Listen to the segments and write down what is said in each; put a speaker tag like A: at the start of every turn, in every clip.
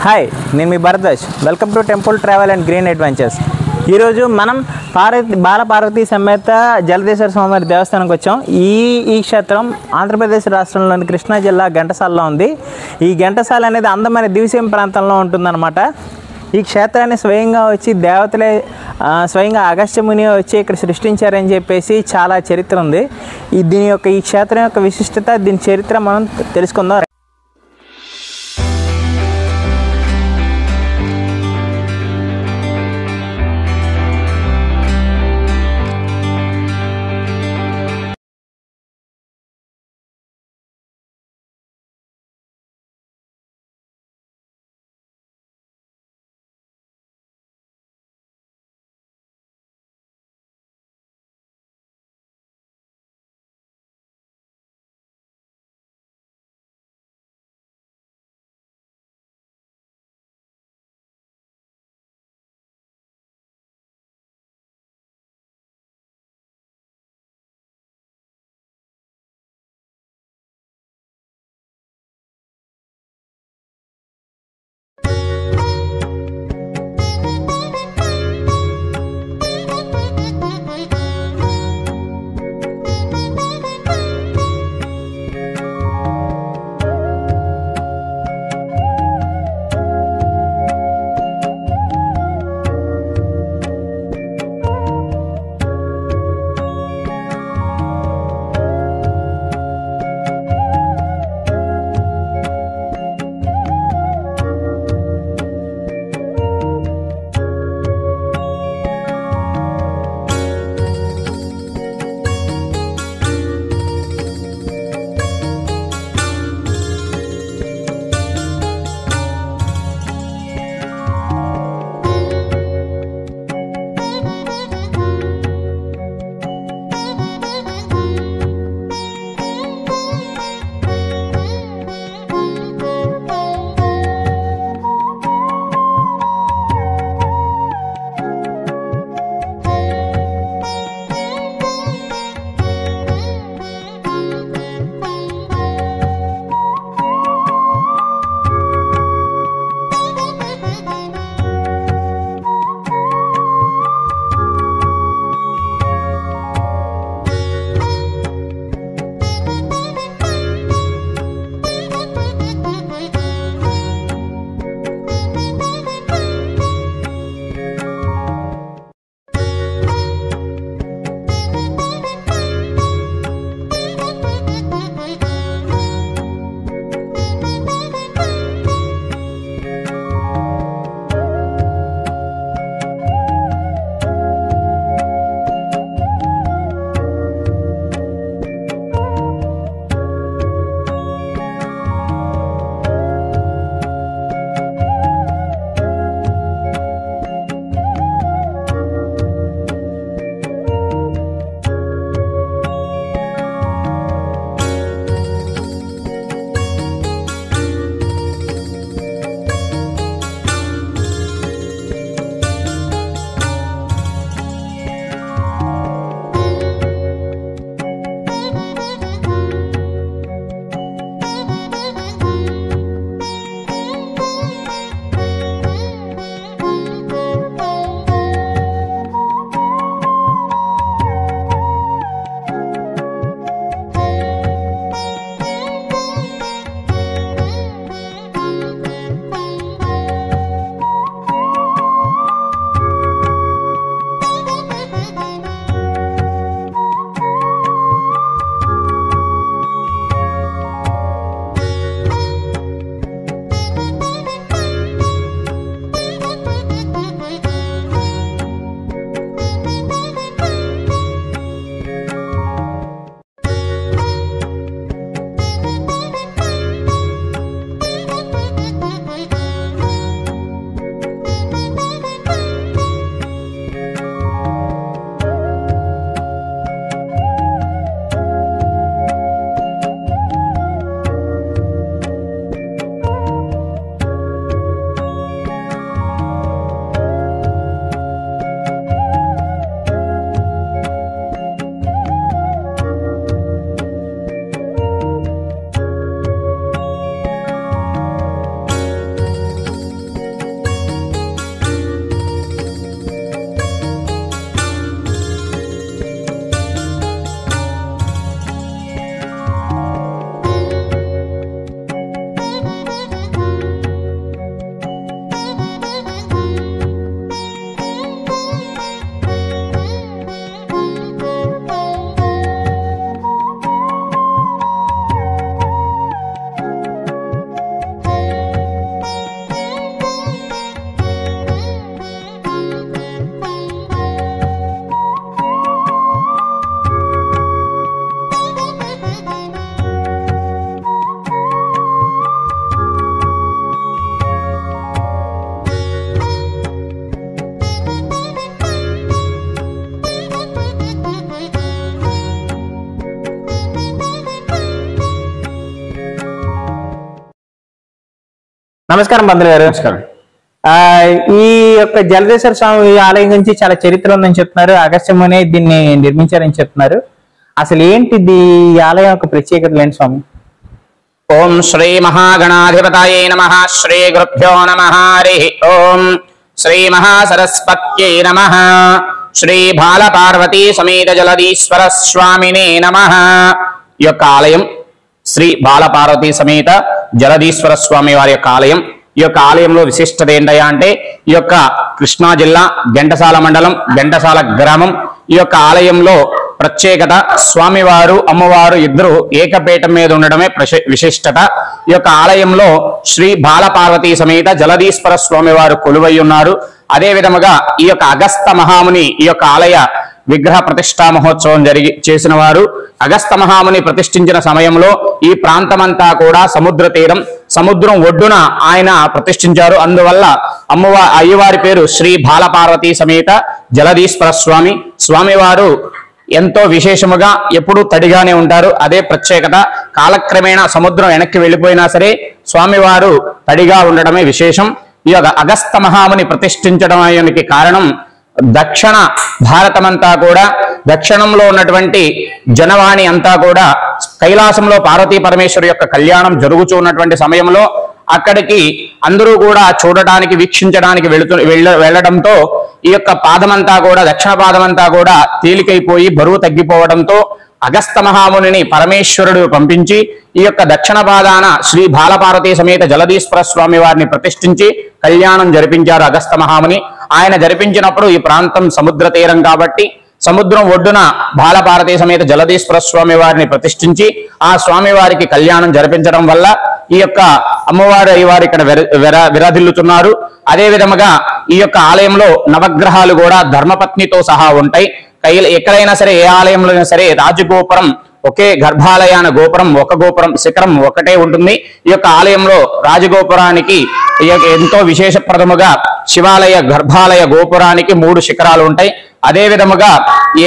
A: Hi, నేను మీ Bharadwaj. Welcome to temple travel and green adventures. ఈరోజు మనం బాలపార్వతీ సమేత జలదేశ్వర స్వామివారి దేవస్థానానికి వచ్చాం. ఈ క్షేత్రం ఆంధ్రప్రదేశ్ రాష్ట్రంలోని కృష్ణా జిల్లా ఘంటసాలలో ఉంది. ఈ ఘంటసాల అనేది అందమైన దివిసీమ ప్రాంతంలో ఉంటుందన్నమాట. ఈ క్షేత్రాన్ని స్వయంగా వచ్చి దేవతలే స్వయంగా అగస్త్యముని వచ్చి ఇక్కడ సృష్టించారని చెప్పేసి చాలా చరిత్ర ఉంది. ఈ క్షేత్రం యొక్క విశిష్టత, దీని చరిత్ర మనం తెలుసుకుందాం. నమస్కారం పంతులు గారు.
B: నమస్కారం.
A: ఈ యొక్క జలదేశ్వర స్వామి ఆలయం గురించి చాలా చరిత్ర ఉందని చెప్తున్నారు. అగస్త్య ముని దీన్ని నిర్మించారని చెప్తున్నారు. అసలు ఏంటిది ఈ ఆలయం యొక్క ప్రత్యేకత ఏంటి స్వామి?
B: ఓం శ్రీ మహాగణాధిపతయే నమః. శ్రీ గురుభ్యో నమః. హరి ఓం. శ్రీ మహాసరస్వత్యై నమః. శ్రీ బాలపార్వతీ సమేత జలదీశ్వర స్వామినే నమః. ఈ యొక్క ఆలయం శ్రీ బాలపార్వతీ సమేత జలదీశ్వర స్వామి వారి యొక్క ఆలయం. ఈ యొక్క ఆలయంలో విశిష్టత ఏంటయ్యా అంటే, ఈ యొక్క కృష్ణా జిల్లా ఘంటసాల మండలం ఘంటసాల గ్రామం. ఈ యొక్క ఆలయంలో ప్రత్యేకత స్వామివారు అమ్మవారు ఇద్దరు ఏకపీఠం మీద ఉండడమే విశిష్టత. ఈ యొక్క ఆలయంలో శ్రీ బాలపార్వతీ సమేత జలదీశ్వర స్వామి వారు కొలువై ఉన్నారు. అదే విధముగా ఈ యొక్క అగస్త మహాముని ఈ యొక్క ఆలయ విగ్రహ ప్రతిష్టా మహోత్సవం చేసిన వారు. అగస్త మహాముని ప్రతిష్ఠించిన సమయంలో ఈ ప్రాంతమంతా కూడా సముద్ర తీరం, సముద్రం ఒడ్డున ఆయన ప్రతిష్ఠించారు. అందువల్ల అయ్యవారి పేరు శ్రీ బాలపార్వతీ సమేత జలదీశ్వర స్వామి. స్వామివారు ఎంతో విశేషముగా ఎప్పుడూ తడిగానే ఉంటారు. అదే ప్రత్యేకత. కాలక్రమేణా సముద్రం వెనక్కి వెళ్ళిపోయినా సరే స్వామివారు తడిగా ఉండడమే విశేషం. ఈ యొక్క అగస్త మహాముని ప్రతిష్ఠించడానికి కారణం, దక్షిణ భారతమంతా కూడా, దక్షిణంలో ఉన్నటువంటి జనవాణి అంతా కూడా కైలాసంలో పార్వతీ పరమేశ్వరు యొక్క కళ్యాణం జరుగుతూ ఉన్నటువంటి సమయంలో అక్కడికి అందరూ కూడా చూడటానికి, వీక్షించడానికి వెళ్ళడంతో ఈ యొక్క పాదమంతా కూడా, దక్షిణ పాదమంతా కూడా తేలికైపోయి బరువు తగ్గిపోవడంతో అగస్త మహామునిని పరమేశ్వరుడు పంపించి ఈ యొక్క దక్షిణ పాదాన శ్రీ బాలపార్వతీ సమేత జలదీశ్వర స్వామి వారిని ప్రతిష్ఠించి కళ్యాణం జరిపించారు అగస్త మహాముని. ఆయన జరిపించినప్పుడు ఈ ప్రాంతం సముద్ర తీరం కాబట్టి సముద్రం ఒడ్డున బాలపార్వతీ సమేత జలదీశ్వర స్వామి వారిని ప్రతిష్ఠించి ఆ స్వామి వారికి కళ్యాణం జరిపించడం వల్ల ఈ యొక్క అమ్మవారు అయ్యవారు ఇక్కడ విరాజిల్లుతున్నారు. అదే విధముగా ఈ యొక్క ఆలయంలో నవగ్రహాలు కూడా ధర్మపత్నితో సహా ఉంటాయి. ఎక్కడైనా సరే, ఏ ఆలయంలో అయినా సరే రాజగోపురం ఒకే, గర్భాలయాన గోపురం ఒక గోపురం, శిఖరం ఒకటే ఉంటుంది. ఈ యొక్క ఆలయంలో రాజగోపురానికి ఎంతో విశేషప్రదముగా శివాలయ గర్భాలయ గోపురానికి 3 శిఖరాలు ఉంటాయి. అదే విధముగా ఈ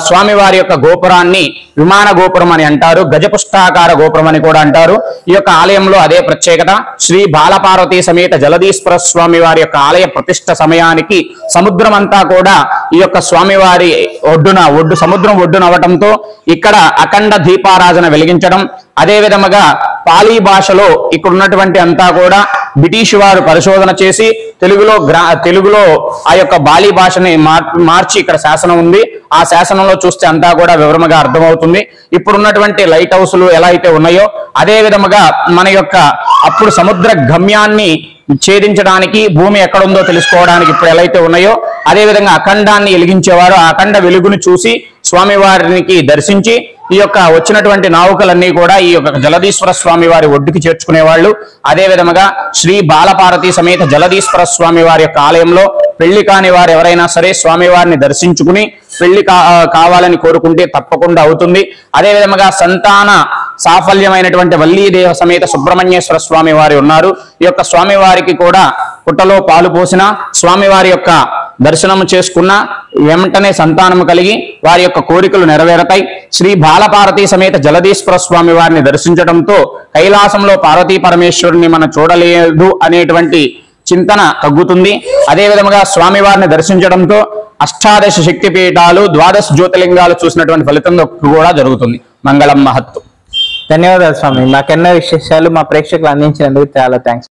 B: స్వామివారి యొక్క గోపురాన్ని విమాన గోపురం అని అంటారు, గజపుష్టాకార గోపురం అని కూడా అంటారు. ఈ యొక్క ఆలయంలో అదే ప్రత్యేకత. శ్రీ బాలపార్వతీ సమేత జలదీశ్వర స్వామి వారి యొక్క ఆలయ ప్రతిష్ఠ సమయానికి సముద్రం అంతా కూడా ఈ యొక్క స్వామివారి సముద్రం ఒడ్డున అవటంతో ఇక్కడ అఖండ దీపారాధన వెలిగించడం, అదే విధముగా పాలీ భాషలో ఇక్కడ ఉన్నటువంటి అంతా కూడా బ్రిటిష్ వారు పరిశోధన చేసి తెలుగులో ఆ యొక్క బాలీ భాషని మార్చి ఇక్కడ శాసనం ఉంది. ఆ శాసనంలో చూస్తే అంతా కూడా వివరంగా అర్థమవుతుంది. ఇప్పుడున్నటువంటి లైట్ హౌస్లు ఎలా అయితే ఉన్నాయో అదే విధముగా మన యొక్క అప్పుడు సముద్ర గమ్యాన్ని ఛేదించడానికి, భూమి ఎక్కడుందో తెలుసుకోవడానికి ఇప్పుడు ఎలా అయితే ఉన్నాయో అదే విధంగా అఖండాన్ని వెలిగించేవారు. ఆ అఖండ వెలుగును చూసి స్వామివారికి దర్శించి ఈ యొక్క వచ్చినటువంటి నావుకలన్నీ కూడా ఈ యొక్క జలదీశ్వర స్వామి వారి ఒడ్డుకి చేర్చుకునేవాళ్ళు. అదే విధముగా శ్రీ బాలపార్వతీ సమేత జలదీశ్వర స్వామి వారి యొక్క ఆలయంలో పెళ్లి కాని వారు ఎవరైనా సరే స్వామివారిని దర్శించుకుని పెళ్లి కావాలని కోరుకుంటే తప్పకుండా అవుతుంది. అదే విధముగా సంతాన సాఫల్యమైనటువంటి వల్లీదేవ సమేత సుబ్రహ్మణ్యేశ్వర స్వామి వారి ఉన్నారు. ఈ యొక్క స్వామివారికి కూడా పుట్టలో పాలు పోసిన, స్వామివారి యొక్క దర్శనము చేసుకున్న వెంటనే సంతానము కలిగి వారి యొక్క కోరికలు నెరవేరతాయి. శ్రీ బాలపార్వతీ సమేత జలదీశ్వర స్వామి వారిని దర్శించడంతో కైలాసంలో పార్వతీ పరమేశ్వరుని మనం చూడలేదు అనేటువంటి చింతన తగ్గుతుంది. అదే విధముగా స్వామివారిని దర్శించడంతో 18 శక్తిపీఠాలు, 12 జ్యోతిలింగాలు చూసినటువంటి ఫలితం కూడా జరుగుతుంది. మంగళం మహత్తు.
A: ధన్యవాదాలు స్వామి. మాకెన్నో విశేషాలు మా ప్రేక్షకులు అందించినందుకు చాలా థ్యాంక్స్.